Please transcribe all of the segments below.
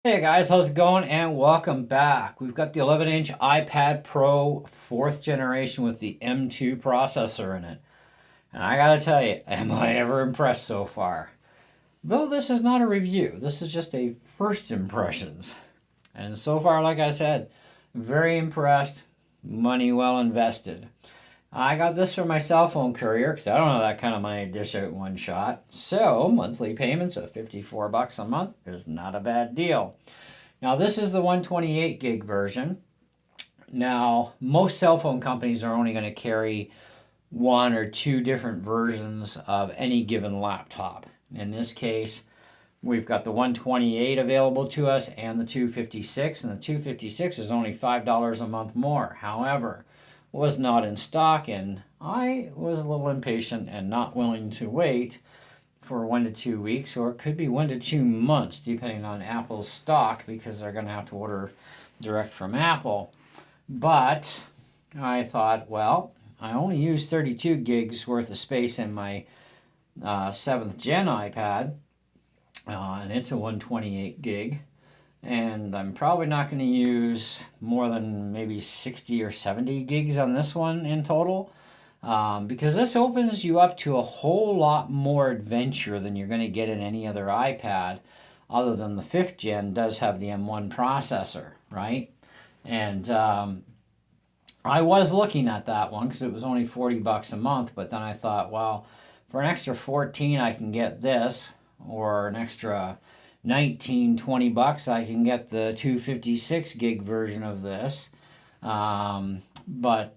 Hey guys, how's it going? And welcome back. We've got the 11-inch iPad Pro 4th generation with the M2 processor in it. And I gotta tell you, am I ever impressed so far? Though this is not a review, this is just a first impressions. And so far, like I said, very impressed, money well invested. I got this from my cell phone courier because I don't have that kind of money to dish out in one shot. So monthly payments of $54 a month is not a bad deal. Now, this is the 128 gig version. Now, most cell phone companies are only going to carry one or two different versions of any given laptop. In this case, we've got the 128 available to us and the 256, and the 256 is only $5 a month more. However, was not in stock, and I was a little impatient and not willing to wait for 1 to 2 weeks, or it could be 1 to 2 months, depending on Apple's stock, because they're going to have to order direct from Apple. But I thought, well, I only use 32 gigs worth of space in my 7th gen iPad, and it's a 128 gig. And I'm probably not going to use more than maybe 60 or 70 gigs on this one in total. Because this opens you up to a whole lot more adventure than you're going to get in any other iPad, other than the 5th gen does have the M1 processor, right? And I was looking at that one because it was only $40 a month, but then I thought, well, for an extra 14 I can get this, or an extra 19, $20 I can get the 256 gig version of this. But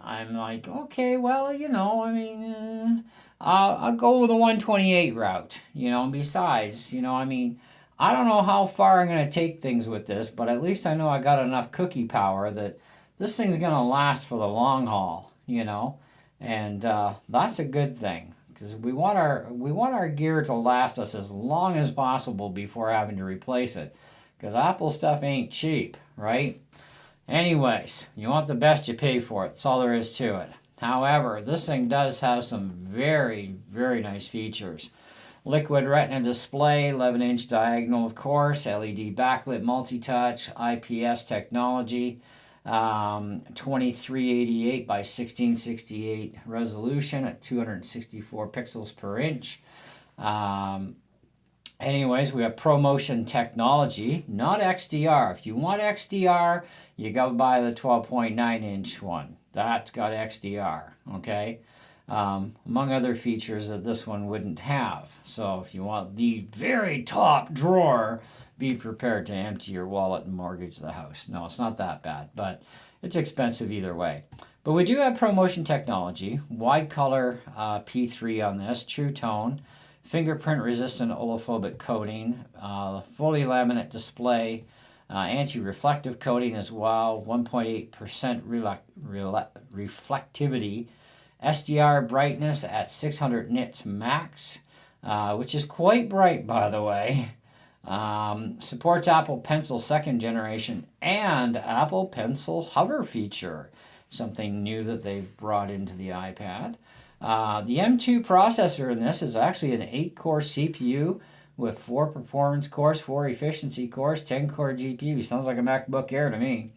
I'm like, okay, well, I'll go with the 128 route, and besides, I don't know how far I'm going to take things with this, but at least I know I got enough cookie power that this thing's going to last for the long haul. And that's a good thing because we want our gear to last us as long as possible before having to replace it because Apple stuff ain't cheap, right? Anyways, you want the best, you pay for it. That's all there is to it. However, this thing does have some very, very nice features. Liquid Retina display, 11-inch diagonal, of course, LED backlit multi-touch, IPS technology, 2388 by 1668 resolution at 264 pixels per inch. Anyways, we have ProMotion technology, not XDR. If you want XDR, you gotta buy the 12.9-inch one. That's got XDR, okay? Among other features that this one wouldn't have. So if you want the very top drawer, be prepared to empty your wallet and mortgage the house. No, it's not that bad, but it's expensive either way. But we do have ProMotion technology, wide color P3 on this, true tone, fingerprint resistant olophobic coating, fully laminate display, anti-reflective coating as well, 1.8% reflectivity, SDR brightness at 600 nits max, which is quite bright, by the way. Supports Apple Pencil 2nd generation and Apple Pencil hover feature, something new that they've brought into the iPad. The M2 processor in this is actually an 8-core CPU with 4 performance cores, 4 efficiency cores, 10-core GPU. Sounds like a MacBook Air to me.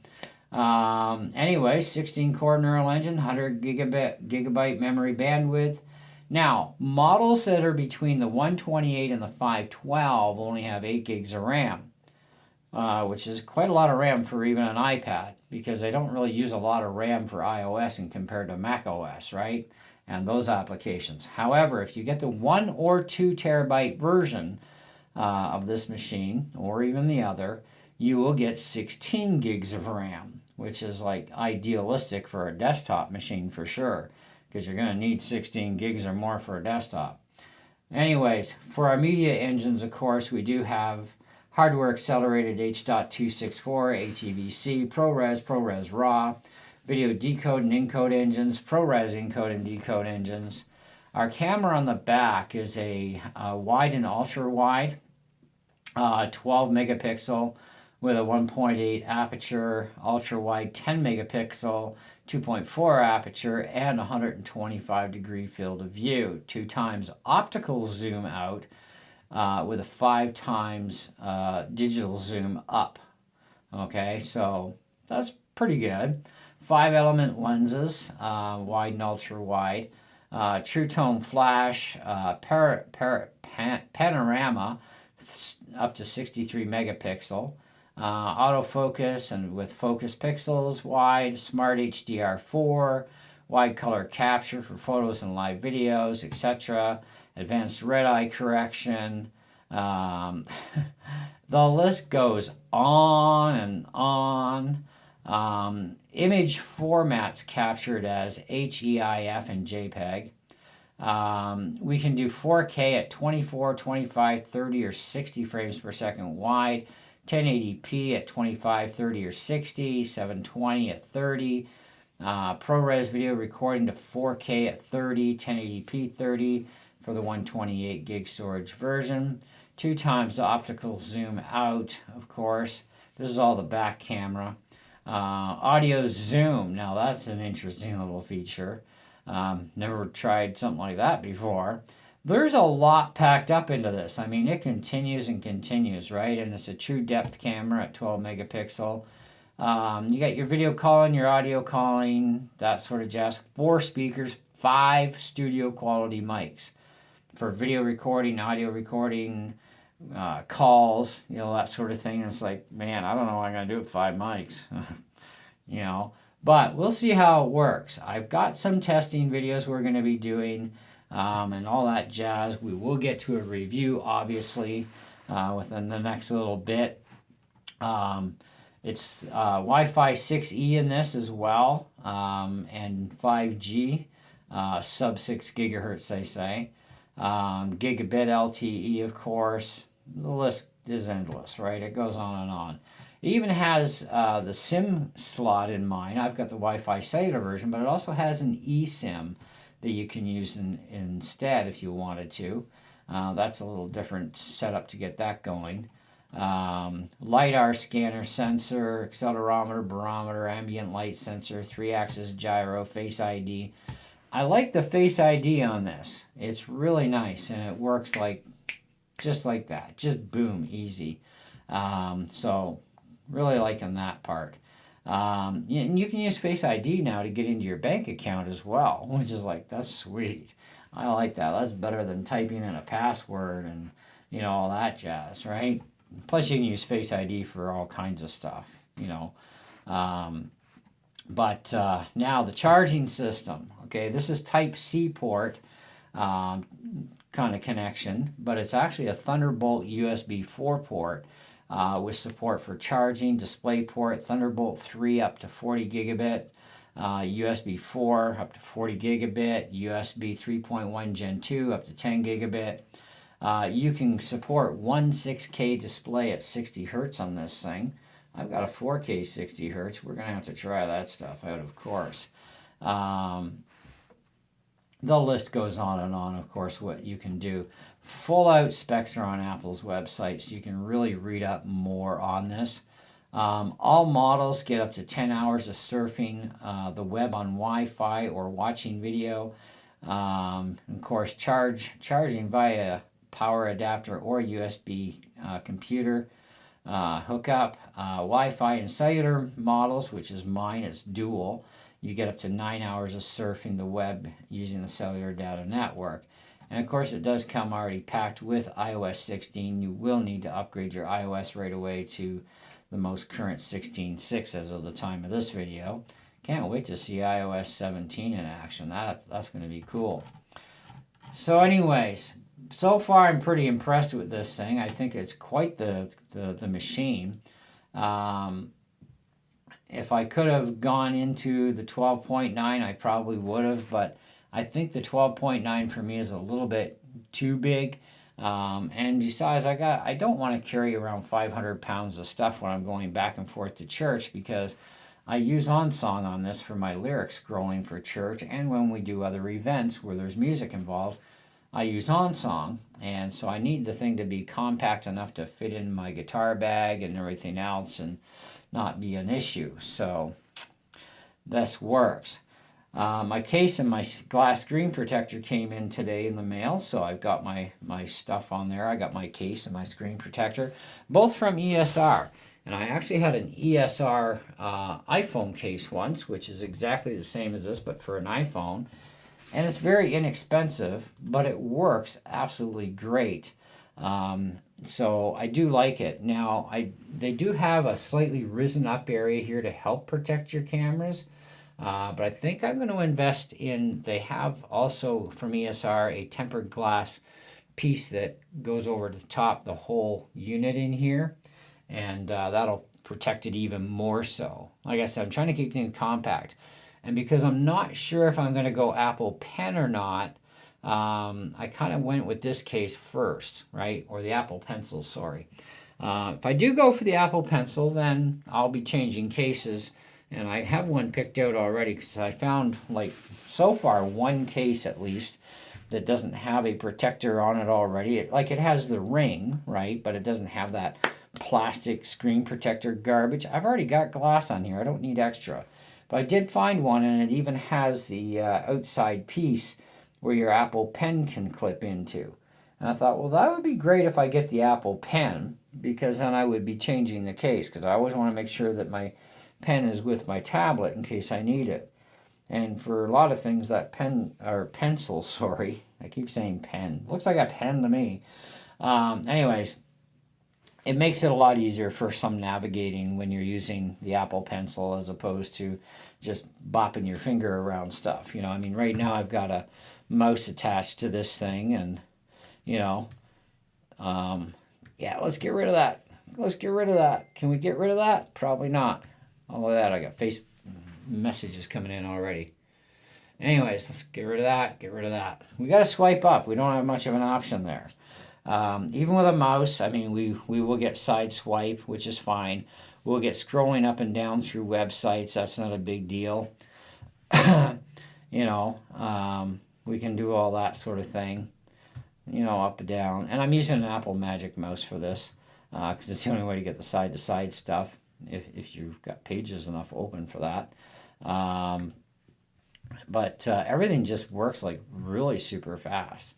Anyway, 16-core neural engine, 100 gigabyte memory bandwidth. Now, models that are between the 128 and the 512 only have 8 gigs of RAM, which is quite a lot of RAM for even an iPad because they don't really use a lot of RAM for iOS and compared to Mac OS, right? And those applications. However, if you get the 1 or 2 terabyte version of this machine, or even the other, you will get 16 gigs of RAM, which is like idealistic for a desktop machine for sure, because you're going to need 16 gigs or more for a desktop. Anyways, for our media engines, of course, we do have hardware accelerated H.264, HEVC, ProRes RAW, video decode and encode engines, ProRes encode and decode engines. Our camera on the back is a wide and ultra wide, 12 megapixel with a 1.8 aperture, ultra wide 10 megapixel, 2.4 aperture, and 125 degree field of view. 2 times optical zoom out, with a 5 times digital zoom up. Okay, so that's pretty good. 5-element lenses, wide and ultra wide. True tone flash, panorama up to 63 megapixel. Autofocus and with focus pixels wide, smart HDR4, wide color capture for photos and live videos, etc. Advanced red eye correction. The list goes on and on. Image formats captured as HEIF and JPEG. We can do 4K at 24, 25, 30, or 60 frames per second wide, 1080p at 25, 30, or 60, 720 at 30, ProRes video recording to 4K at 30, 1080p 30 for the 128 gig storage version. 2 times the optical zoom out, of course. This is all the back camera. Audio zoom. Now that's an interesting little feature. Never tried something like that before. There's a lot packed up into this. I mean, it continues and continues, right? And it's a true depth camera at 12 megapixel. You got your video calling, your audio calling, that sort of jazz. 4 speakers, 5 studio quality mics for video recording, audio recording, calls, that sort of thing. And it's like, man, I don't know what I'm going to do with 5 mics, But we'll see how it works. I've got some testing videos we're going to be doing and all that jazz. We will get to a review, obviously, within the next little bit. It's Wi-Fi 6E in this as well, and 5G, sub 6 gigahertz, they say. Gigabit LTE, of course. The list is endless, right? It goes on and on. It even has the SIM slot in mine. I've got the Wi-Fi cellular version, but it also has an eSIM that you can use instead if you wanted to. That's a little different setup to get that going. LiDAR scanner sensor, accelerometer, barometer, ambient light sensor, 3-axis gyro, Face ID. I like the Face ID on this. It's really nice, and it works just like that. Just boom, easy. So really liking that part. And you can use Face ID now to get into your bank account as well, which is that's sweet. I like that. That's better than typing in a password and all that jazz, right? Plus you can use Face ID for all kinds of stuff, But now the charging system. Okay, this is Type-C port kind of connection, but it's actually a Thunderbolt USB 4 port with support for charging, DisplayPort, Thunderbolt 3 up to 40 gigabit, USB 4 up to 40 gigabit, USB 3.1 Gen 2 up to 10 gigabit. You can support one 6K display at 60 hertz on this thing. I've got a 4K 60 hertz. We're going to have to try that stuff out, of course. The list goes on and on, of course, what you can do. Full out specs are on Apple's website, so you can really read up more on this. All models get up to 10 hours of surfing the web on Wi-Fi or watching video. Of course, charging via power adapter or USB computer hookup. Wi-Fi and cellular models, which is mine, it's dual. You get up to 9 hours of surfing the web using the cellular data network. And of course, it does come already packed with iOS 16. You will need to upgrade your iOS right away to the most current 16.6 as of the time of this video. Can't wait to see iOS 17 in action. That's going to be cool. So anyways, so far I'm pretty impressed with this thing. I think it's quite the machine. If I could have gone into the 12.9, I probably would have, but I think the 12.9 for me is a little bit too big. And besides, I don't want to carry around 500 pounds of stuff when I'm going back and forth to church, because I use OnSong on this for my lyric scrolling for church, and when we do other events where there's music involved, I use OnSong, and so I need the thing to be compact enough to fit in my guitar bag and everything else and not be an issue. So this works. My case and my glass screen protector came in today in the mail, so I've got my stuff on there. I got my case and my screen protector, both from ESR. And I actually had an ESR iPhone case once, which is exactly the same as this, but for an iPhone. And it's very inexpensive, but it works absolutely great. So I do like it. Now, they do have a slightly risen up area here to help protect your cameras. But I think I'm going to invest in, they have also from ESR a tempered glass piece that goes over the top, the whole unit in here. And that'll protect it even more so. Like I said, I'm trying to keep things compact. And because I'm not sure if I'm going to go Apple Pen or not, I kind of went with this case first, right? Or the Apple Pencil, sorry. If I do go for the Apple Pencil, then I'll be changing cases. And I have one picked out already because I found, like, so far, one case at least that doesn't have a protector on it already. It has the ring, right? But it doesn't have that plastic screen protector garbage. I've already got glass on here. I don't need extra. But I did find one, and it even has the outside piece where your Apple Pen can clip into. And I thought, well, that would be great if I get the Apple Pen, because then I would be changing the case, because I always want to make sure that my pen is with my tablet in case I need it. And for a lot of things, that pen, or pencil, sorry, I keep saying pen. Looks like a pen to me. Anyways, it makes it a lot easier for some navigating when you're using the Apple Pencil as opposed to just bopping your finger around stuff. I mean, right now I've got a mouse attached to this thing, and, yeah, let's get rid of that. Let's get rid of that. Can we get rid of that? Probably not. All of that, I got face messages coming in already. Anyways, let's get rid of that. Get rid of that. We got to swipe up. We don't have much of an option there. Even with a mouse, I mean, we will get side swipe, which is fine. We'll get scrolling up and down through websites. That's not a big deal. We can do all that sort of thing. Up and down. And I'm using an Apple Magic Mouse for this because it's the only way to get the side-to-side stuff if you've got pages enough open for that. But everything just works like really super fast.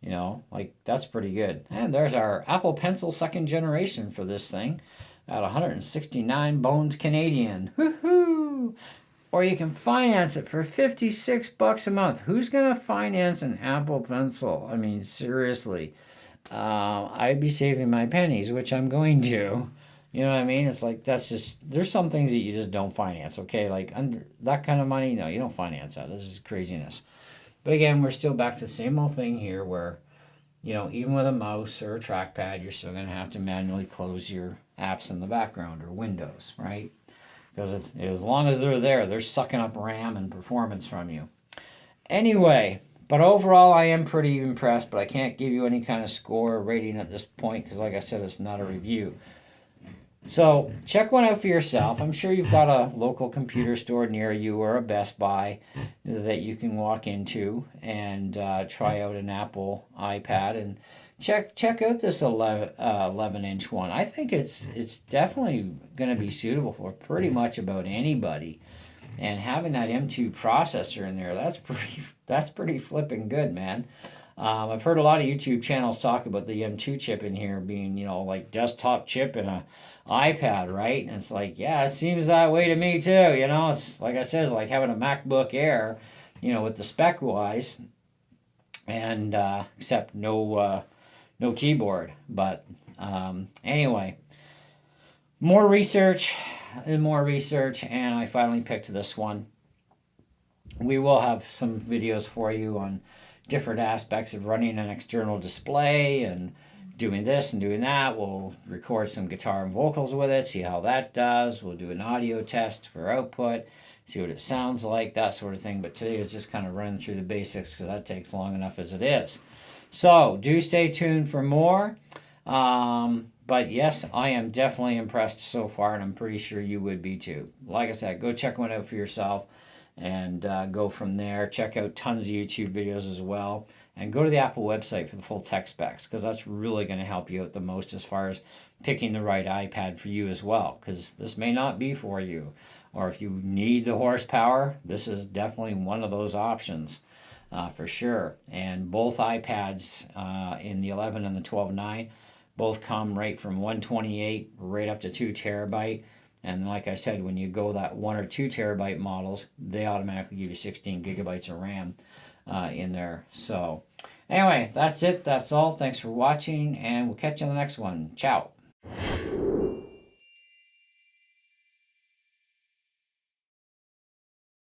That's pretty good. And there's our Apple Pencil 2nd generation for this thing at 169 bones Canadian. Woohoo! Or you can finance it for $56 a month. Who's going to finance an Apple Pencil? I mean, seriously. I'd be saving my pennies, which I'm going to. You know what I mean? It's like, there's some things that you just don't finance, okay? Like, under that kind of money, no, you don't finance that. This is craziness. But again, we're still back to the same old thing here where, even with a mouse or a trackpad, you're still going to have to manually close your apps in the background or windows, right? Because as long as they're there, they're sucking up RAM and performance from you. Anyway, but overall, I am pretty impressed, but I can't give you any kind of score or rating at this point because, like I said, it's not a review. So check one out for yourself. I'm sure you've got a local computer store near you or a Best Buy that you can walk into and try out an Apple iPad and check out this 11-inch one. I think it's definitely going to be suitable for pretty much about anybody. And having that M2 processor in there, that's pretty flipping good, man. I've heard a lot of YouTube channels talk about the M2 chip in here being, like desktop chip in a iPad, right? And it's like, yeah, it seems that way to me too. It's like I said, it's like having a MacBook Air, with the spec wise, and except no keyboard. But anyway, more research, and I finally picked this one. We will have some videos for you on different aspects of running an external display and doing this and doing that. We'll record some guitar and vocals with it, see how that does. We'll do an audio test for output, see what it sounds like, that sort of thing. But today is just kind of running through the basics because that takes long enough as it is. So do stay tuned for more. But yes, I am definitely impressed so far, and I'm pretty sure you would be too. Like I said, go check one out for yourself and go from there. Check out tons of YouTube videos as well. And go to the Apple website for the full tech specs because that's really going to help you out the most as far as picking the right iPad for you as well, because this may not be for you. or if you need the horsepower, this is definitely one of those options for sure. And both iPads in the 11 and the 12.9 both come right from 128 right up to 2 terabyte. And like I said, when you go that 1 or 2 terabyte models, they automatically give you 16 gigabytes of RAM in there. So anyway, that's it. That's all. Thanks for watching, and we'll catch you on the next one. Ciao.